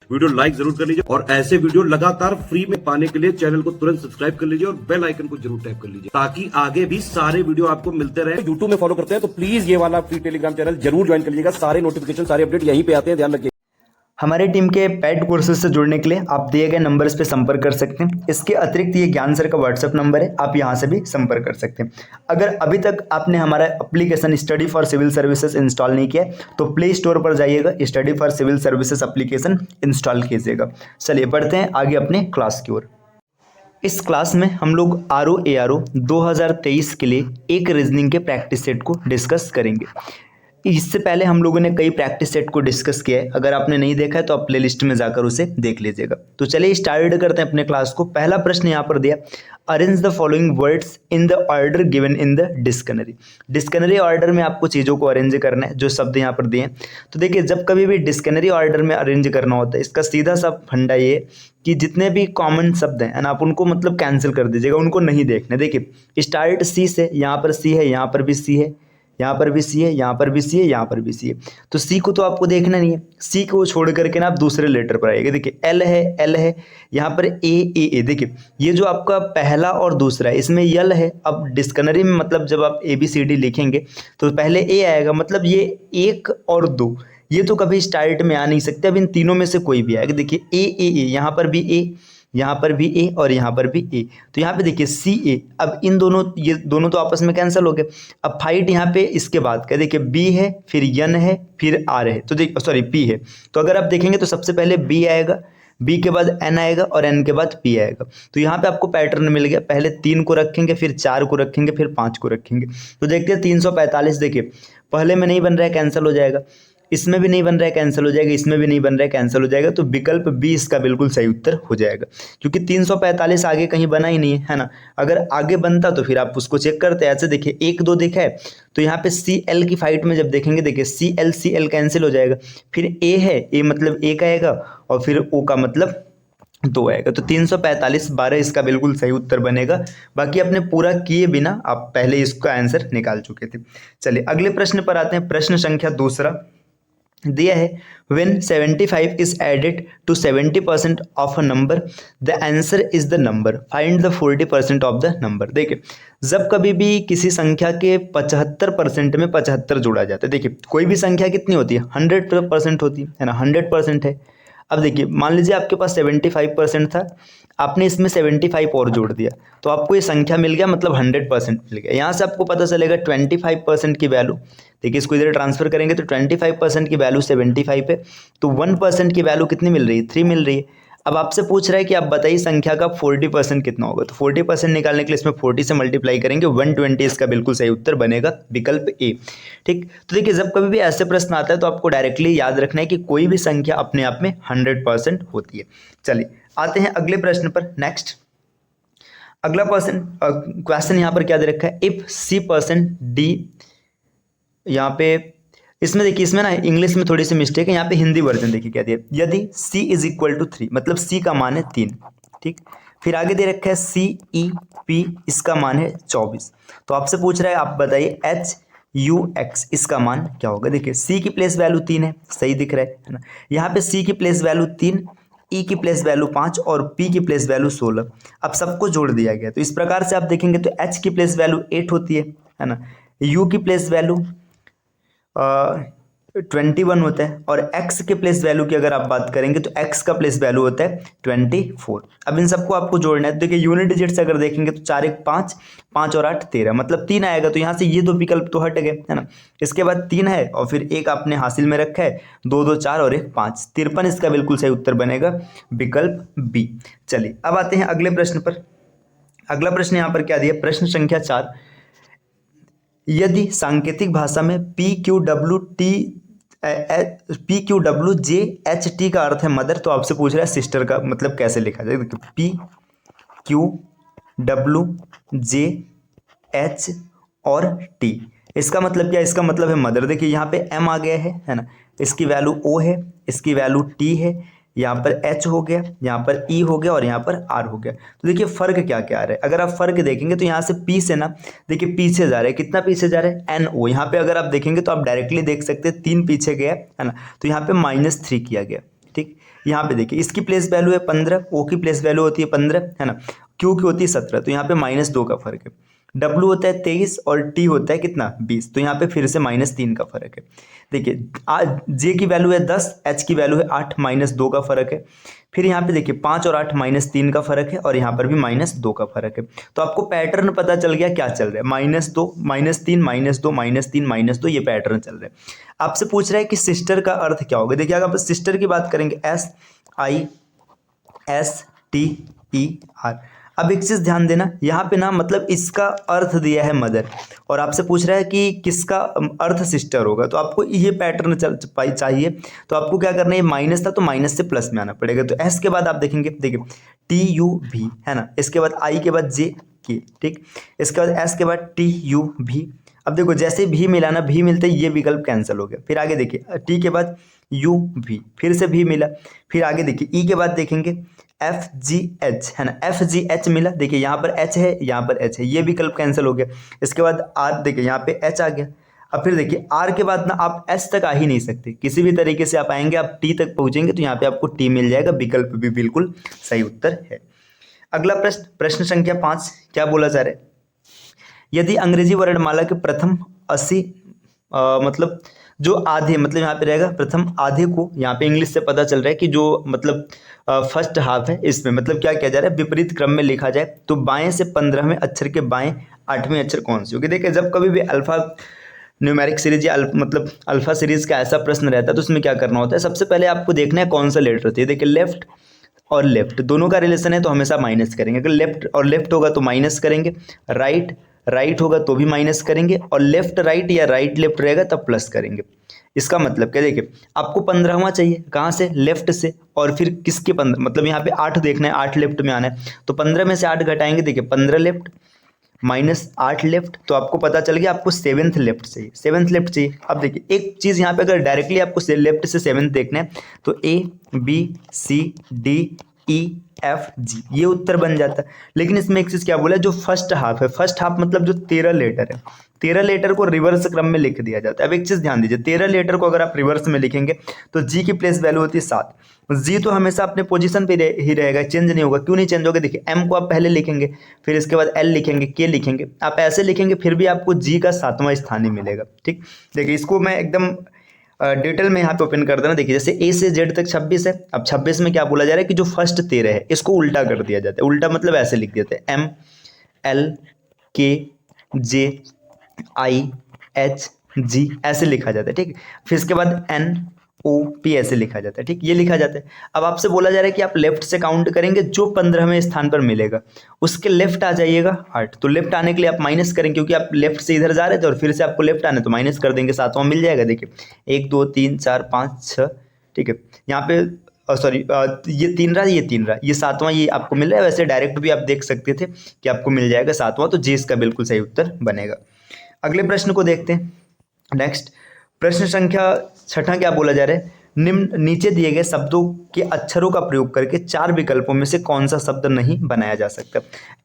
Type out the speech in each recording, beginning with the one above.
Video like जरूर कर लीजिए और ऐसे वीडियो लगातार फ्री में पाने के लिए चैनल को तुरंत सब्सक्राइब कर लीजिए और बेल आइकन को जरूर टैप कर लीजिए ताकि आगे भी सारे वीडियो आपको मिलते रहे। यूट्यूब में फॉलो करते हैं तो प्लीज ये वाला फ्री टेलीग्राम चैनल जरूर ज्वाइन कर लीजिएगा। सारे नोटिफिकेशन सारे अपडेट यहीं पे आते हैं, ध्यान रखिए। हमारी टीम के पेड कोर्सेज से जुड़ने के लिए आप दिए गए नंबर्स पे संपर्क कर सकते हैं। इसके अतिरिक्त ये ज्ञान सर का व्हाट्सएप नंबर है, आप यहाँ से भी संपर्क कर सकते हैं। अगर अभी तक आपने हमारा application study for civil services install नहीं किया तो प्ले स्टोर पर जाइएगा, study for civil services application install कीजिएगा। चलिए बढ़ते हैं आगे अपने क्लास की ओर। इस क्लास में हम लोग RO-ARO 2023 के लिए एक रीजनिंग के प्रैक्टिस सेट को डिस्कस करेंगे। इससे पहले हम लोगों ने कई प्रैक्टिस सेट को डिस्कस किया है, अगर आपने नहीं देखा है तो आप प्लेलिस्ट में जाकर उसे देख लीजिएगा। तो चलिए स्टार्ट करते हैं अपने क्लास को। पहला प्रश्न यहाँ पर दिया, arrange the following words in the order given in the dictionary. Dictionary order में आपको चीज़ों को अरेंज करना है, जो शब्द यहाँ पर दिए हैं। तो देखिए, जब कभी भी डिक्शनरी ऑर्डर में अरेंज करना होता है, इसका सीधा सा फंडा ये कि जितने भी कॉमन शब्द हैं ना, आप उनको मतलब कैंसिल कर दीजिएगा, उनको नहीं देखने। देखिए स्टार्ट सी से, यहाँ पर सी है, यहाँ पर भी सी है, यहाँ पर भी सी है, यहाँ पर भी सी है, यहाँ पर भी सी है। तो सी को तो आपको देखना नहीं है, सी को छोड़ करके ना आप दूसरे लेटर पर आइएगा। देखिए एल है, एल है, यहाँ पर ए। देखिए ये जो आपका पहला और दूसरा है, इसमें यल है। अब डिक्शनरी में मतलब जब आप ABCD लिखेंगे तो पहले ए आएगा, मतलब ये 1 और 2 ये तो कभी स्टार्ट में आ नहीं सकते। अब इन तीनों में से कोई भी आएगा। देखिए ए, यहाँ पर भी ए, यहाँ पर भी ए और यहाँ पर भी ए। तो यहाँ पे देखिए CA। अब इन दोनों, ये दोनों तो आपस में कैंसिल हो गए। अब फाइट यहाँ पे इसके बाद का, देखिए B है, फिर N है, फिर R है, तो देख सॉरी P है। तो अगर आप देखेंगे तो सबसे पहले B आएगा, B के बाद N आएगा और N के बाद P आएगा। तो यहाँ पे आपको पैटर्न मिल गया, पहले 3 को रखेंगे, फिर 4 को रखेंगे, फिर 5 को रखेंगे। तो देखते हैं 345। देखिए पहले में नहीं बन रहा है, कैंसिल हो जाएगा, इसमें भी नहीं बन रहा है, कैंसिल हो जाएगा, इसमें भी नहीं बन रहा है, कैंसिल हो जाएगा। तो विकल्प बी इसका बिल्कुल सही उत्तर हो जाएगा, क्योंकि 345 आगे कहीं बना ही नहीं है ना। अगर आगे बनता तो फिर आप उसको चेक करते। ऐसे देखिए 1 2 देखा है, तो यहाँ पे CL की फाइट में जब देखेंगे, देखिए CL कैंसिल हो जाएगा। फिर A है, A मतलब 1 आएगा और फिर O का मतलब 2 आएगा। तो 345 12 इसका बिल्कुल सही उत्तर बनेगा। बाकी आपने पूरा किए बिना आप पहले इसका आंसर निकाल चुके थे। चलिए अगले प्रश्न पर आते हैं। प्रश्न संख्या दूसरा दिया है, when 75 is added to 70% of a number the answer is the number, find the 40% of the number। देखिए जब कभी भी किसी संख्या के 75% में 75 जोड़ा जाता है, देखिए कोई भी संख्या कितनी होती है, 100% होती है ना, 100% है। अब देखिए मान लीजिए आपके पास 75% था, आपने इसमें 75 और जोड़ दिया तो आपको ये संख्या मिल गया, मतलब 100% मिल गया। यहाँ से आपको पता चलेगा 25% की वैल्यू, देखिए इसको इधर ट्रांसफर करेंगे तो 25% की वैल्यू 75 है, तो 1% की वैल्यू कितनी मिल रही है, 3 मिल रही है। अब आपसे पूछ रहा है कि आप बताइए संख्या का 40% कितना होगा। तो 40% निकालने के लिए इसमें 40 से मल्टीप्लाई करेंगे, 120 इसका बिल्कुल सही उत्तर बनेगा, विकल्प ए। ठीक, तो देखिए जब कभी भी ऐसे प्रश्न आता है तो आपको डायरेक्टली याद रखना है कि कोई भी संख्या अपने आप में 100% होती है। चलिए आते हैं अगले प्रश्न पर। नेक्स्ट अगला क्वेश्चन यहाँ पर क्या दे रखा है, इफ C%D, यहाँ पे इसमें देखिए, इसमें ना इंग्लिश में थोड़ी सी मिस्टेक है, यहाँ पे हिंदी वर्जन देखिए क्या दिया, यदि C = 3, मतलब C का मान है 3। ठीक, फिर आगे दे रखा है CEP, इसका मान है 24। तो आपसे पूछ रहा है आप बताइए HUX इसका मान क्या होगा। देखिए C की प्लेस वैल्यू 3 है, सही दिख रहा है ना। यहाँ पे C की प्लेस वैल्यू 3, E की प्लेस वैल्यू 5 और P की प्लेस वैल्यू 16। अब सबको जोड़ दिया गया, तो इस प्रकार से आप देखेंगे तो H की प्लेस वैल्यू 8 होती है ना, U की प्लेस वैल्यू 21 होता है और x के प्लेस वैल्यू की अगर आप बात करेंगे तो x का प्लेस वैल्यू होता है 24। अब इन सबको आपको जोड़ना है। तो देखिए यूनिट डिजिट से अगर देखेंगे तो 4 1 5, 5 और 8 13, मतलब 3 आएगा। तो यहाँ से ये 2 विकल्प तो हट गए, है ना। इसके बाद 3 है और फिर एक आपने हासिल में रखा है, 2 2 4 और 1 5, 53 इसका बिल्कुल सही उत्तर बनेगा, विकल्प बी। चलिए अब आते हैं अगले प्रश्न पर। अगला प्रश्न यहाँ पर क्या दिया, प्रश्न संख्या 4, यदि सांकेतिक भाषा में PQWJHT का अर्थ है मदर, तो आपसे पूछ रहा है सिस्टर का मतलब कैसे लिखा जाए। PQWJH और T, इसका मतलब क्या, इसका मतलब है मदर। देखिए यहाँ पे M आ गया है ना, इसकी वैल्यू O है, इसकी वैल्यू T है, यहाँ पर H हो गया, यहाँ पर E हो गया और यहाँ पर R हो गया। तो देखिए फर्क क्या क्या आ रहा है, अगर आप फर्क देखेंगे तो यहाँ से P से ना देखिए पीछे जा रहा है, कितना पीछे जा रहा है, NO। यहाँ पे अगर आप देखेंगे तो आप डायरेक्टली देख सकते हैं 3 पीछे गया है ना, तो यहाँ पे -3 किया गया। ठीक, यहाँ पे देखिए इसकी प्लेस वैल्यू है 15, ओ की प्लेस वैल्यू होती है 15, है ना, क्यू की होती है 17, तो यहाँ पे -2 का फर्क है। डब्ल्यू होता है 23 और टी होता है कितना 20, तो यहाँ पे फिर से -3 का फर्क है। देखिए जे की वैल्यू है 10, एच की वैल्यू है 8, -2 का फर्क है। फिर यहाँ पे देखिए 5 और 8 -3 का फर्क है, और यहाँ पर भी -2 का फर्क है। तो आपको पैटर्न पता चल गया क्या चल रहा है, -2 -3 -2 -3 -2, ये पैटर्न चल रहा है। आपसे पूछ रहा है कि सिस्टर का अर्थ क्या होगा। देखिए अगर आप सिस्टर की बात करेंगे SISTER। अब एक चीज ध्यान देना, यहाँ पे ना मतलब इसका अर्थ दिया है मदर, और आपसे पूछ रहा है कि किसका अर्थ सिस्टर होगा, तो आपको ये पैटर्न चाहिए। तो आपको क्या करना है, माइनस था तो माइनस से प्लस में आना पड़ेगा। तो एस के बाद आप देखेंगे, देखिए TUV है ना, इसके बाद I के बाद JK, ठीक, इसके बाद S के बाद TUV। अब देखो जैसे भी मिला ना, भी मिलते ही ये विकल्प कैंसिल हो गया। फिर आगे देखिए टी के बाद UV, फिर से भी मिला। फिर आगे देखिए ई के बाद देखेंगे FGH है ना, FGH मिला। देखिए यहाँ पर H है, यहाँ पर H है, ये विकल्प कैंसिल हो गया। इसके बाद R, देखिए यहाँ पे H आ गया। अब फिर देखिए R के बाद ना आप S तक आ ही नहीं सकते, किसी भी तरीके से आप आएंगे, आप T तक पहुंचेंगे तो यहाँ पे आपको T मिल जाएगा। विकल्प भी बिल्कुल सही उत्तर है। अगला प्रश्न, प्रश्न संख्या 5, क्या बोला जा रहा है, यदि अंग्रेजी वर्णमाला के प्रथम 80 मतलब जो आधे, मतलब यहाँ पे रहेगा प्रथम आधे को, यहाँ पे इंग्लिश से पता चल रहा है कि जो मतलब फर्स्ट हाफ है, इसमें मतलब क्या किया जा रहा है, विपरीत क्रम में लिखा जाए तो बाएं से 15वें अक्षर के बाएं 8वें अक्षर कौन सी होगी। देखिए जब कभी भी अल्फा न्यूमेरिक सीरीज या मतलब अल्फा सीरीज का ऐसा प्रश्न रहता है तो उसमें क्या करना होता है, सबसे पहले आपको देखना है कौन सा लेटर होती है। देखिए लेफ्ट और लेफ्ट दोनों का रिलेशन है तो हमेशा माइनस करेंगे, अगर लेफ्ट और लेफ्ट होगा तो माइनस करेंगे, राइट राइट होगा तो भी माइनस करेंगे, और लेफ्ट राइट या राइट लेफ्ट रहेगा तब प्लस करेंगे। इसका मतलब क्या, देखिए आपको 15वां चाहिए, कहाँ से, लेफ्ट से, और फिर किसके 15, मतलब यहाँ पे 8 देखना है, 8 लेफ्ट में आना है, तो 15 में से 8 घटाएंगे, देखिए 15 लेफ्ट -8 लेफ्ट, तो आपको पता चल गया आपको 7th लेफ्ट चाहिए, 7th लेफ्ट चाहिए। अब देखिए एक चीज़ यहाँ पे अगर डायरेक्टली आपको लेफ्ट से 7th देखना है तो ABCDEFG ये उत्तर बन जाता है। लेकिन इसमें एक चीज़ क्या बोला है, जो फर्स्ट हाफ है, फर्स्ट हाफ मतलब जो 13 लेटर है, 13 लेटर को रिवर्स क्रम में लिख दिया जाता है। अब एक चीज़ ध्यान दीजिए, 13 लेटर को अगर आप रिवर्स में लिखेंगे तो जी की प्लेस वैल्यू होती है 7, जी तो हमेशा अपने पोजीशन पे ही रहेगा, चेंज नहीं होगा। क्यों नहीं चेंज होगा, देखिए एम को आप पहले लिखेंगे, फिर इसके बाद एल लिखेंगे, के लिखेंगे, आप ऐसे लिखेंगे फिर भी आपको जी का 7वां स्थान ही मिलेगा। ठीक, देखिए इसको मैं एकदम डिटेल में यहाँ पे ओपन कर देना। देखिए जैसे ए से जेड तक 26 है, अब 26 में क्या बोला जा रहा है कि जो फर्स्ट 13 है इसको उल्टा कर दिया जाता है। उल्टा मतलब ऐसे लिख देते हैं MLKJIHG ऐसे लिखा जाता है। ठीक, फिर इसके बाद NOP ऐसे लिखा जाता है। ठीक, ये लिखा जाता है। अब आपसे बोला जा रहा है कि आप लेफ्ट से काउंट करेंगे, जो 15वें स्थान पर मिलेगा उसके लेफ्ट आ जाइएगा 8। तो लेफ्ट आने के लिए आप माइनस करेंगे, क्योंकि आप लेफ्ट से इधर जा रहे थे और फिर से आपको लेफ्ट आने तो माइनस कर देंगे, 7वां मिल जाएगा। देखिए 1 2 3 4 5 6, ठीक है, यहाँ पे सॉरी ये 3 रहा, ये 3 रहा, ये 7वां ये आपको मिल रहा है। वैसे डायरेक्ट भी आप देख सकते थे कि आपको मिल जाएगा 7वां, तो जी इसका बिल्कुल सही उत्तर बनेगा। अगले प्रश्न को देखते हैं। नेक्स्ट प्रश्न संख्या 6 क्या बोला जा रहा है, निम्न नीचे दिए गए शब्दों के अक्षरों का प्रयोग करके 4 विकल्पों में से कौन सा शब्द नहीं बनाया जा सकता।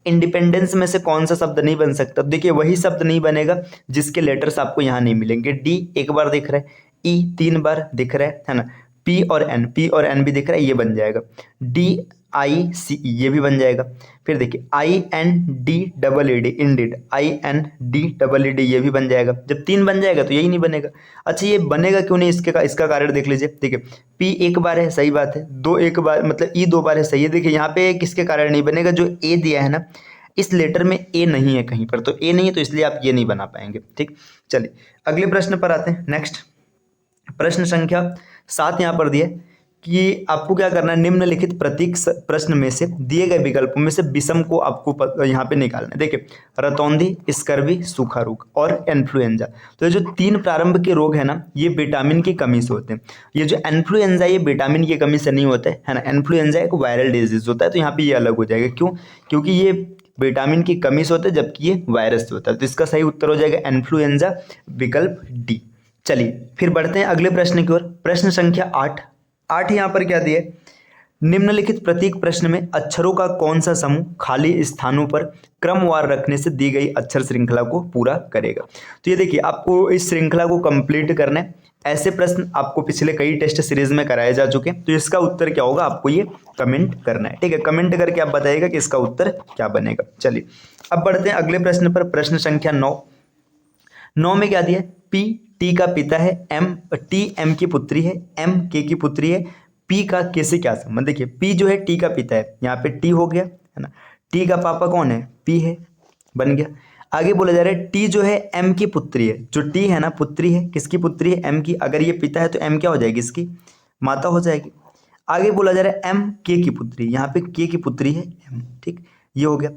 इंडिपेंडेंस में से कौन सा शब्द नहीं बन सकता, देखिए वही शब्द नहीं बनेगा जिसके लेटर्स आपको यहाँ नहीं मिलेंगे। डी एक बार दिख रहा है, ई 3 बार दिख रहा है ना, पी और एन भी दिख रहा है, ये बन जाएगा। DICE ये भी बन जाएगा। फिर देखिए INDEED इंडिड, INDEED ये भी बन जाएगा। जब 3 बन जाएगा तो यही नहीं बनेगा। अच्छा ये बनेगा क्यों नहीं, इसका कारण देख लीजिए। देखिए P एक बार है, सही बात है, 2 एक बार मतलब E 2 बार है, सही है। देखिए यहाँ पे किसके कारण नहीं बनेगा, जो A दिया है ना इस लेटर में A नहीं है कहीं पर, तो A नहीं है तो इसलिए आप ये नहीं बना पाएंगे। ठीक, चलिए अगले प्रश्न पर आते हैं। नेक्स्ट प्रश्न संख्या 7 यहाँ पर दिया कि आपको क्या करना है, निम्नलिखित प्रतीक प्रश्न में से दिए गए विकल्पों में से विषम को आपको यहाँ पे निकालना है। देखिए रतौंधी, स्कर्वी, सूखा रोग और इन्फ्लुएंजा। तो ये जो 3 प्रारंभ के रोग है ना, ये विटामिन की कमी से होते हैं। ये जो इन्फ्लुएंजा ये विटामिन की कमी से नहीं होता है ना, इन्फ्लुएंजा एक वायरल डिजीज होता है, तो यहाँ पे ये अलग हो जाएगा। क्यों, क्योंकि ये विटामिन की कमी से होता है जबकि ये वायरस से होता है। तो इसका सही उत्तर हो जाएगा इन्फ्लुएंजा, विकल्प डी। चलिए फिर बढ़ते हैं अगले प्रश्न की ओर। प्रश्न संख्या 8 यहाँ पर क्या दिए, निम्नलिखित प्रतीक प्रश्न में अक्षरों का कौन सा समूह खाली स्थानों पर क्रमवार रखने से दी गई अक्षर श्रृंखला को पूरा करेगा। तो ये देखिए आपको इस श्रृंखला को कंप्लीट करना है। ऐसे प्रश्न आपको पिछले कई टेस्ट सीरीज में कराए जा चुके हैं। तो इसका उत्तर क्या होगा आपको ये कमेंट करना है, ठीक है। कमेंट करके आप बताइएगा कि इसका उत्तर क्या बनेगा। चलिए अब बढ़ते हैं अगले प्रश्न पर। प्रश्न संख्या 9 में क्या दिया है? पी टी का पिता है, एम टी एम की पुत्री है, एम के की पुत्री है, पी का के से क्या संबंध? देखिए पी जो है टी का पिता है, यहाँ पे टी हो गया है ना। टी का पापा कौन है? पी है, बन गया। आगे बोला जा रहा है टी जो है एम की पुत्री है। जो टी है ना पुत्री है, किसकी पुत्री है? एम की। अगर ये पिता है तो एम क्या हो जाएगी? इसकी माता हो जाएगी। आगे बोला जा रहा है एम के की पुत्री, यहाँ पे के की पुत्री है एम, ठीक, ये हो गया।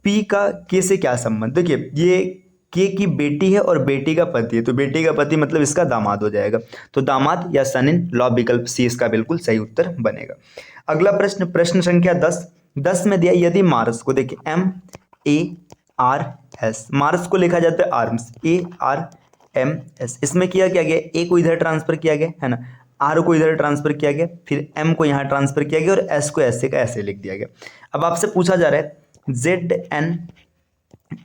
पी का के से क्या संबंध? देखिए ये के की बेटी है और बेटी का पति है, तो बेटी का पति मतलब इसका दामाद हो जाएगा। तो दामाद या सन इन लॉ, विकल्प सी इसका बिल्कुल सही उत्तर बनेगा। अगला प्रश्न, प्रश्न संख्या 10 में दिया यदि मार्स को, देखिए M A R S, Mars को लिखा जाता है arms, A R M S. इसमें किया क्या गया? ए को इधर ट्रांसफर किया गया है ना, आर को इधर ट्रांसफर किया गया, फिर एम को यहाँ ट्रांसफर किया गया और एस को ऐसे का ऐसे लिख दिया गया। अब आपसे पूछा जा रहा है जेड एन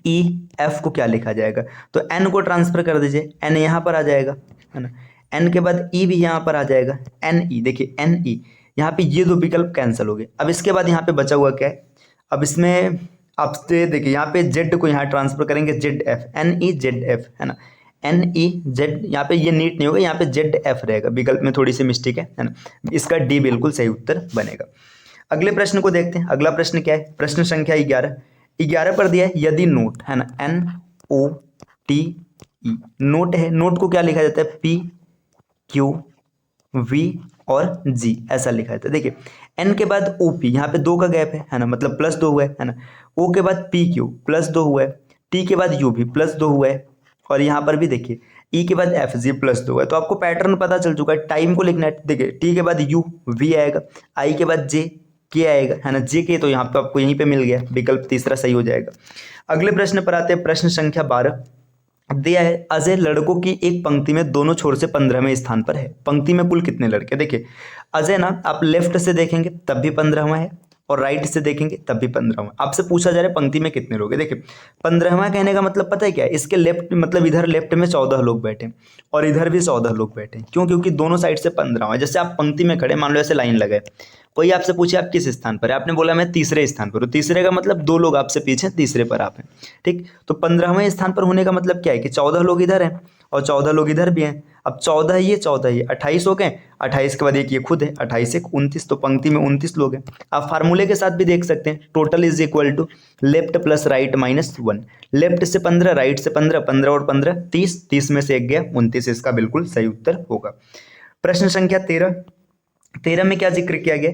ई एफ को क्या लिखा जाएगा? तो एन को ट्रांसफर कर दीजिए, एन यहाँ पर आ जाएगा है ना, एन के बाद ई भी यहाँ पर आ जाएगा, एन ई। देखिए एन ई, यहाँ पे ये दो विकल्प कैंसिल हो गए। अब इसके बाद यहाँ पे बचा हुआ क्या है? अब इसमें आपसे देखिए यहाँ पे जेड को यहाँ ट्रांसफर करेंगे, Z F, N E Z F है ना, एन ई जेड, यहाँ पे ये नीट नहीं होगा, यहाँ पे जेड एफ रहेगा, विकल्प में थोड़ी सी मिस्टेक है ना। इसका डी बिल्कुल सही उत्तर बनेगा। अगले प्रश्न को देखते हैं। अगला प्रश्न क्या है? प्रश्न संख्या 11 पर दिया है यदि नोट है ना, N O T E, note है, नोट को क्या लिखा जाता है? पी क्यू वी और जी ऐसा लिखा जाता है। देखिए एन के बाद ओ पी, यहाँ पे 2 का गैप है ना, मतलब +2 हुआ है ना। ओ के बाद पी क्यू +2 हुआ है, टी के बाद यू भी +2 हुआ है, और यहाँ पर भी देखिए ई के बाद एफ जी +2 हुआ है। तो आपको पैटर्न पता चल चुका है, टाइम को लिखना है। देखिए टी के बाद यू वी आएगा, आई के बाद जे के आएगा है ना, जे के, तो यहाँ पे आपको यहीं पे मिल गया, विकल्प तीसरा सही हो जाएगा। अगले प्रश्न पर आते हैं। प्रश्न संख्या 12 दिया है अजय लड़कों की एक पंक्ति में दोनों छोर से 15वें स्थान पर है। पंक्ति में कुल कितने लड़के? देखिए अजय ना, आप लेफ्ट से देखेंगे तब भी 15वां है और राइट से देखेंगे तब भी 15वां। आपसे पूछा जा रहा है पंक्ति में कितने लोग हैं। देखिए 15वां कहने का मतलब पता है क्या है? इसके लेफ्ट मतलब इधर लेफ्ट में 14 लोग बैठे और इधर भी 14 लोग बैठे। क्यों? क्योंकि दोनों साइड से 15वां। जैसे आप पंक्ति में खड़े, मान लो ऐसे लाइन लगाए, कोई आपसे पूछे आप किस स्थान पर है, आपने बोला मैं तीसरे स्थान पर हूँ। तीसरे का मतलब 2 लोग आपसे पीछे, तीसरे पर आप हैं, ठीक। तो 15वें स्थान पर होने का मतलब क्या है कि 14 लोग इधर हैं और 14 लोग इधर भी हैं। अब 14 ये 14 ये 28 हो गए, 28 के बाद एक ये खुद है, 28 एक 29, तो पंक्ति में 29 लोग हैं। आप फार्मूले के साथ भी देख सकते हैं, total is equal to left plus right -1। Left से 15, राइट से 15, 15 और 15 30, 30 में से एक गया 29, इसका बिल्कुल सही उत्तर होगा। प्रश्न संख्या 13 में क्या जिक्र किया गया?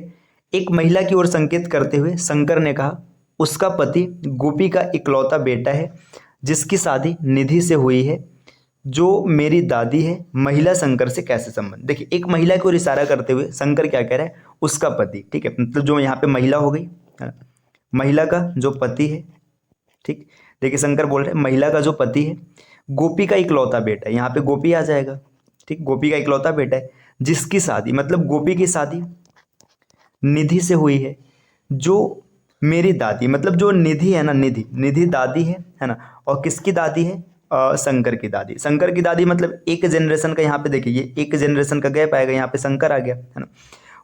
एक महिला की ओर संकेत करते हुए शंकर ने कहा उसका पति गोपी का इकलौता बेटा है जिसकी शादी निधि से हुई है जो मेरी दादी है। महिला शंकर से कैसे संबंध? देखिए एक महिला की ओर इशारा करते हुए शंकर क्या कह रहा है? उसका पति, ठीक है, मतलब जो यहाँ पे महिला हो गई, महिला का जो पति है, ठीक। देखिए शंकर बोल रहे हैं महिला का जो पति है गोपी का इकलौता बेटा है, यहाँ पे गोपी आ जाएगा, ठीक। गोपी का इकलौता बेटा है जिसकी शादी, मतलब गोपी की शादी निधि से हुई है जो मेरी दादी, मतलब जो निधि है ना, निधि दादी है ना, और किसकी दादी है? शंकर की दादी। शंकर की दादी मतलब एक जनरेशन का, यहाँ पे देखिए ये एक जनरेशन का गैप आएगा, यहाँ पे शंकर आ गया है ना।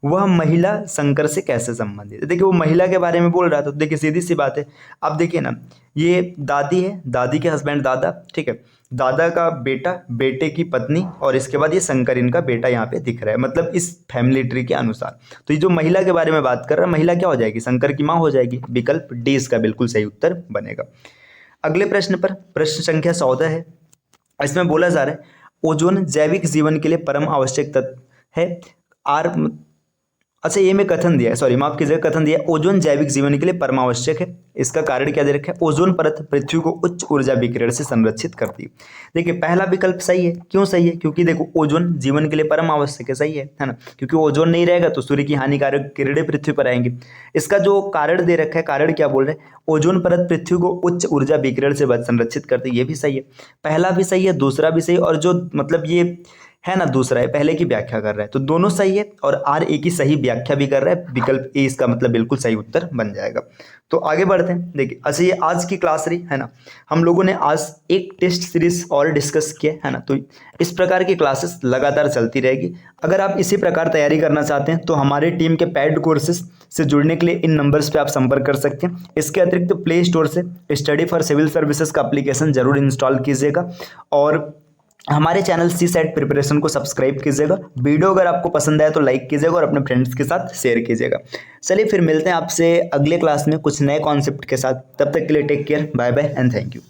वह महिला शंकर से कैसे संबंधित है? देखिए वो महिला के बारे में बोल रहा था, तो देखिए सीधी सी बात है। अब देखिए ना, ये दादी है, दादी के हस्बैंड दादा, ठीक है, दादा का बेटा, बेटे की पत्नी, और इसके बाद ये शंकर इनका बेटा यहाँ पे दिख रहा है, मतलब इस फैमिली ट्री के अनुसार। तो ये जो महिला के बारे में बात कर रहा है, महिला क्या हो जाएगी? शंकर की माँ हो जाएगी। विकल्प डी इसका बिल्कुल सही उत्तर बनेगा। अगले प्रश्न पर, प्रश्न संख्या 14 है। इसमें बोला जा रहा है ओजोन जैविक जीवन के लिए परम आवश्यक तत्व है। अच्छा ये में कथन दिया है, सॉरी माफ कीजिएगा, कथन दिया है ओजोन जैविक जीवन के लिए परमावश्यक है। इसका कारण क्या दे रखा है? ओजोन परत पृथ्वी को उच्च ऊर्जा विकिरण से संरक्षित करती है। देखिए पहला विकल्प सही है। क्यों सही है? क्योंकि देखो ओजोन जीवन के लिए परम आवश्यक है, सही है ना, क्योंकि ओजोन नहीं रहेगा तो सूर्य की हानिकारक किरणें पृथ्वी पर आएंगी। इसका जो कारण दे रखा है, कारण क्या बोल रहे हैं? ओजोन परत पृथ्वी को उच्च ऊर्जा विकिरण से संरक्षित करती है, ये भी सही है। पहला भी सही है, दूसरा भी सही, और जो मतलब ये है ना, दूसरा है पहले की व्याख्या कर रहा है, तो दोनों सही है और आर ए की सही व्याख्या भी कर रहा है, विकल्प ए इसका मतलब बिल्कुल सही उत्तर बन जाएगा। तो आगे बढ़ते हैं। देखिए अच्छा ये आज की क्लास रही है ना, हम लोगों ने आज एक टेस्ट सीरीज और डिस्कस किया है ना, तो इस प्रकार की क्लासेस लगातार चलती रहेगी। अगर आप इसी प्रकार तैयारी करना चाहते हैं तो हमारे टीम के पेड कोर्सेज से जुड़ने के लिए इन नंबर्स पे आप संपर्क कर सकते हैं। इसके अतिरिक्त प्ले स्टोर से स्टडी फॉर सिविल सर्विसेज का एप्लीकेशन जरूर इंस्टॉल कीजिएगा और हमारे चैनल सी सेट प्रिपरेशन को सब्सक्राइब कीजिएगा। वीडियो अगर आपको पसंद आए तो लाइक कीजिएगा और अपने फ्रेंड्स के साथ शेयर कीजिएगा। चलिए फिर मिलते हैं आपसे अगले क्लास में कुछ नए कॉन्सेप्ट के साथ, तब तक के लिए take care, bye bye and thank you.